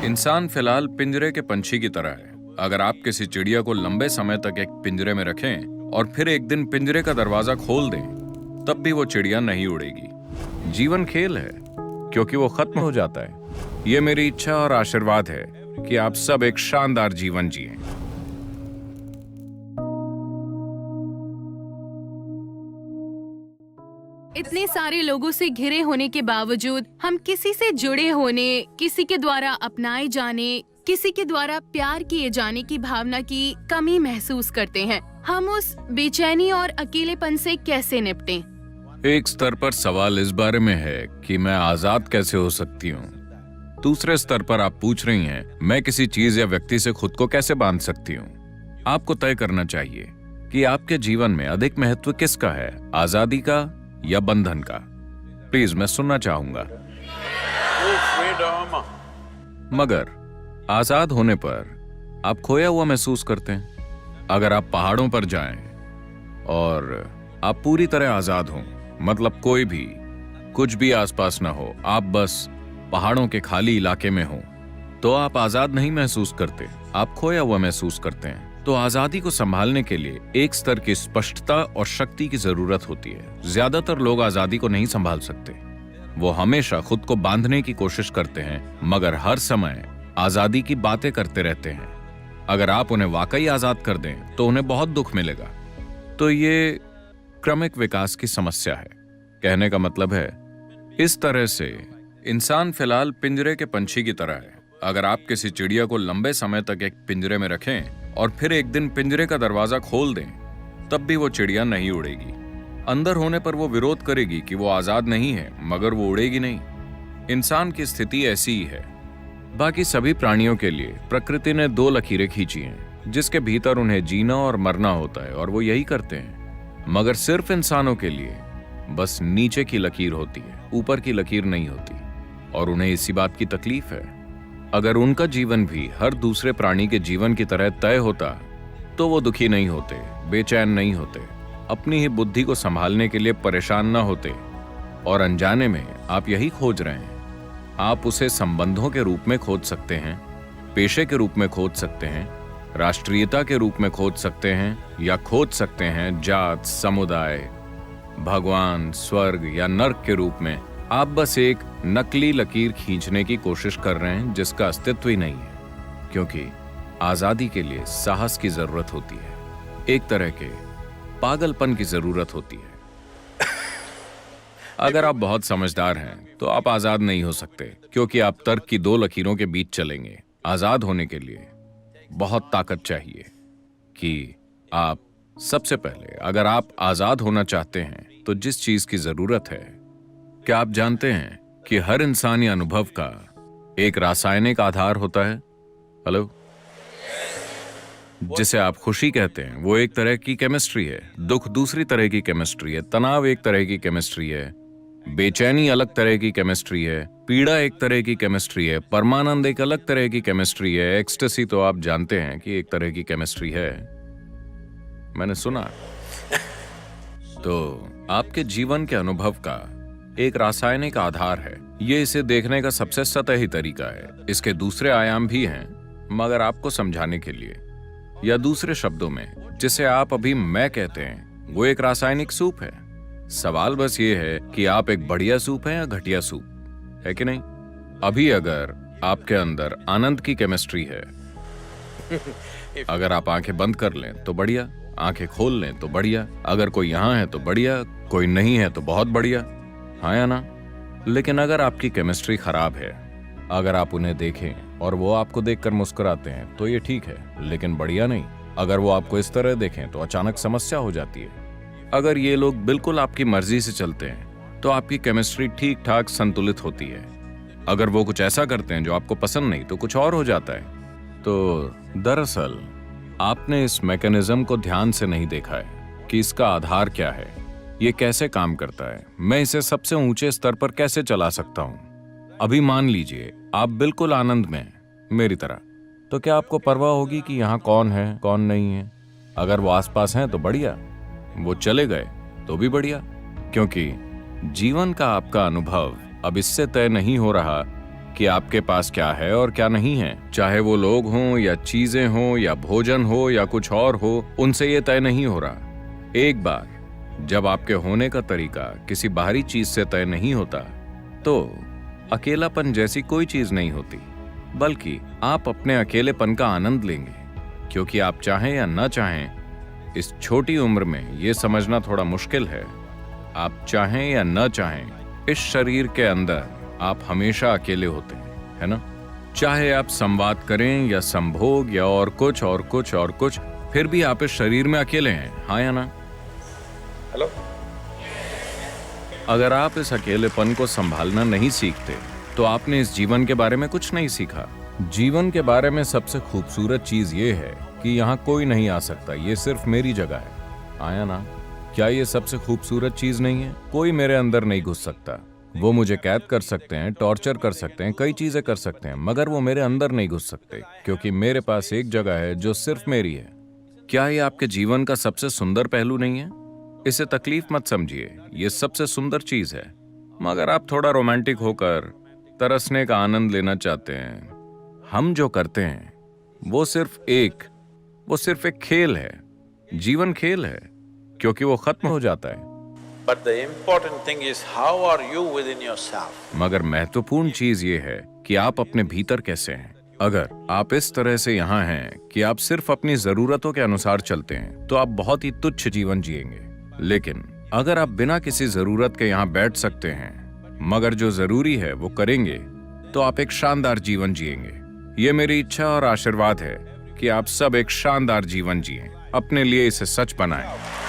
इंसान फिलहाल पिंजरे के पंछी की तरह है। अगर आप किसी चिड़िया को लंबे समय तक एक पिंजरे में रखें और फिर एक दिन पिंजरे का दरवाजा खोल दें, तब भी वो चिड़िया नहीं उड़ेगी। जीवन खेल है क्योंकि वो खत्म हो जाता है। ये मेरी इच्छा और आशीर्वाद है कि आप सब एक शानदार जीवन जिएं। इतने सारे लोगों से घिरे होने के बावजूद हम किसी से जुड़े होने, किसी के द्वारा अपनाए जाने, किसी के द्वारा प्यार किए जाने की भावना की कमी महसूस करते हैं। हम उस बेचैनी और अकेलेपन से कैसे निपटें? एक स्तर पर सवाल इस बारे में है कि मैं आजाद कैसे हो सकती हूँ। दूसरे स्तर पर आप पूछ रही हैं, मैं किसी चीज या व्यक्ति से खुद को कैसे बांध सकती हूँ। आपको तय करना चाहिए कि आपके जीवन में अधिक महत्व किसका है, आजादी का या बंधन का। प्लीज, मैं सुनना चाहूंगा। मगर आजाद होने पर आप खोया हुआ महसूस करते हैं। अगर आप पहाड़ों पर जाएं और आप पूरी तरह आजाद हों, मतलब कोई भी कुछ भी आसपास ना हो, आप बस पहाड़ों के खाली इलाके में हो, तो आप आजाद नहीं महसूस करते, आप खोया हुआ महसूस करते हैं। तो आजादी को संभालने के लिए एक स्तर की स्पष्टता और शक्ति की जरूरत होती है। ज्यादातर लोग आजादी को नहीं संभाल सकते। वो हमेशा खुद को बांधने की कोशिश करते हैं, मगर हर समय आजादी की बातें करते रहते हैं। अगर आप उन्हें वाकई आजाद कर दें तो उन्हें बहुत दुख मिलेगा। तो ये क्रमिक विकास की समस्या है। कहने का मतलब है, इस तरह से इंसान फिलहाल पिंजरे के पंछी की तरह है। अगर आप किसी चिड़िया को लंबे समय तक एक पिंजरे में रखें और फिर एक दिन पिंजरे का दरवाजा खोल दें, तब भी वो चिड़िया नहीं उड़ेगी। अंदर होने पर वो विरोध करेगी कि वो आजाद नहीं है, मगर वो उड़ेगी नहीं। इंसान की स्थिति ऐसी ही है। बाकी सभी प्राणियों के लिए प्रकृति ने दो लकीरें खींची हैं, जिसके भीतर उन्हें जीना और मरना होता है, और वो यही करते हैं। मगर सिर्फ इंसानों के लिए बस नीचे की लकीर होती है, ऊपर की लकीर नहीं होती, और उन्हें इसी बात की तकलीफ है। अगर उनका जीवन भी हर दूसरे प्राणी के जीवन की तरह तय होता तो वो दुखी नहीं होते, बेचैन नहीं होते, अपनी ही बुद्धि को संभालने के लिए परेशान ना होते। और अनजाने में आप यही खोज रहे हैं। आप उसे संबंधों के रूप में खोज सकते हैं, पेशे के रूप में खोज सकते हैं, राष्ट्रीयता के रूप में खोज सकते हैं, या खोज सकते हैं जात, समुदाय, भगवान, स्वर्ग या नर्क के रूप में। आप बस एक नकली लकीर खींचने की कोशिश कर रहे हैं जिसका अस्तित्व ही नहीं है, क्योंकि आजादी के लिए साहस की जरूरत होती है, एक तरह के पागलपन की जरूरत होती है। अगर आप बहुत समझदार हैं तो आप आजाद नहीं हो सकते, क्योंकि आप तर्क की दो लकीरों के बीच चलेंगे। आजाद होने के लिए बहुत ताकत चाहिए कि आप सबसे पहले, अगर आप आजाद होना चाहते हैं तो जिस चीज की जरूरत है, क्या आप जानते हैं कि हर इंसानी अनुभव का एक रासायनिक आधार होता है? हेलो, जिसे आप खुशी कहते हैं, वो एक तरह की केमिस्ट्री है, दुख दूसरी तरह की केमिस्ट्री है, तनाव एक तरह की केमिस्ट्री है, बेचैनी अलग तरह की केमिस्ट्री है, पीड़ा एक तरह की केमिस्ट्री है, परमानंद एक अलग तरह की केमिस्ट्री है, एक्सटेसी तो आप जानते हैं कि एक तरह की केमिस्ट्री है, मैंने सुना। तो आपके जीवन के अनुभव का एक रासायनिक आधार है। ये इसे देखने का सबसे सतही तरीका है। इसके दूसरे आयाम भी हैं, मगर आपको समझाने के लिए, या दूसरे शब्दों में जिसे आप अभी मैं कहते हैं, वो एक रासायनिक सूप है। सवाल बस ये है कि आप एक बढ़िया सूप है या घटिया सूप, है कि नहीं? अभी अगर आपके अंदर आनंद की केमिस्ट्री है, अगर आप आंखें बंद कर लें तो बढ़िया, आंखें खोल लें तो बढ़िया, अगर कोई यहाँ है तो बढ़िया, कोई नहीं है तो बहुत बढ़िया, हाँ या ना? लेकिन अगर आपकी केमिस्ट्री खराब है, अगर आप उन्हें देखें और वो आपको देखकर मुस्कुराते हैं तो ये ठीक है, लेकिन बढ़िया नहीं। अगर वो आपको इस तरह देखें तो अचानक समस्या हो जाती है। अगर ये लोग बिल्कुल आपकी मर्जी से चलते हैं तो आपकी केमिस्ट्री ठीक ठाक संतुलित होती है। अगर वो कुछ ऐसा करते हैं जो आपको पसंद नहीं, तो कुछ और हो जाता है। तो दरअसल आपने इस मैकेनिज्म को ध्यान से नहीं देखा है कि इसका आधार क्या है, ये कैसे काम करता है, मैं इसे सबसे ऊंचे स्तर पर कैसे चला सकता हूं। अभी मान लीजिए आप बिल्कुल आनंद में हैं, मेरी तरह, तो क्या आपको परवाह होगी कि यहाँ कौन है कौन नहीं है? अगर वो आसपास हैं तो बढ़िया, वो चले गए तो भी बढ़िया, क्योंकि जीवन का आपका अनुभव अब इससे तय नहीं हो रहा कि आपके पास क्या है और क्या नहीं है। चाहे वो लोग हों या चीजें हों या भोजन हो या कुछ और हो, उनसे ये तय नहीं हो रहा। एक बार जब आपके होने का तरीका किसी बाहरी चीज से तय नहीं होता, तो अकेलापन जैसी कोई चीज नहीं होती, बल्कि आप अपने अकेलेपन का आनंद लेंगे। क्योंकि आप चाहें या न चाहें, इस छोटी उम्र में ये समझना थोड़ा मुश्किल है, आप चाहें या न चाहें, इस शरीर के अंदर आप हमेशा अकेले होते हैं, है ना? चाहे आप संवाद करें या संभोग या और कुछ और कुछ और कुछ, फिर भी आप इस शरीर में अकेले हैं, हाँ या ना? हेलो। अगर आप इस अकेलेपन को संभालना नहीं सीखते, तो आपने इस जीवन के बारे में कुछ नहीं सीखा। जीवन के बारे में सबसे खूबसूरत चीज ये है कि यहाँ कोई नहीं आ सकता, ये सिर्फ मेरी जगह है, आया ना? क्या ये सबसे खूबसूरत चीज नहीं है? कोई मेरे अंदर नहीं घुस सकता। वो मुझे कैद कर सकते हैं, टॉर्चर कर सकते हैं, कई चीजें कर सकते हैं, मगर वो मेरे अंदर नहीं घुस सकते, क्योंकि मेरे पास एक जगह है जो सिर्फ मेरी है। क्या ये आपके जीवन का सबसे सुंदर पहलू नहीं है? इसे तकलीफ मत समझिए, ये सबसे सुंदर चीज है। मगर आप थोड़ा रोमांटिक होकर तरसने का आनंद लेना चाहते हैं। हम जो करते हैं वो सिर्फ एक खेल है। जीवन खेल है, क्योंकि वो खत्म हो जाता है। But the important thing is how are you within yourself? मगर महत्वपूर्ण चीज ये है कि आप अपने भीतर कैसे हैं। अगर आप इस तरह से यहाँ हैं कि आप सिर्फ अपनी जरूरतों के अनुसार चलते हैं, तो आप बहुत ही तुच्छ जीवन जिएंगे। लेकिन अगर आप बिना किसी जरूरत के यहाँ बैठ सकते हैं, मगर जो जरूरी है वो करेंगे, तो आप एक शानदार जीवन जिएंगे। ये मेरी इच्छा और आशीर्वाद है कि आप सब एक शानदार जीवन जिएं। अपने लिए इसे सच बनाएं।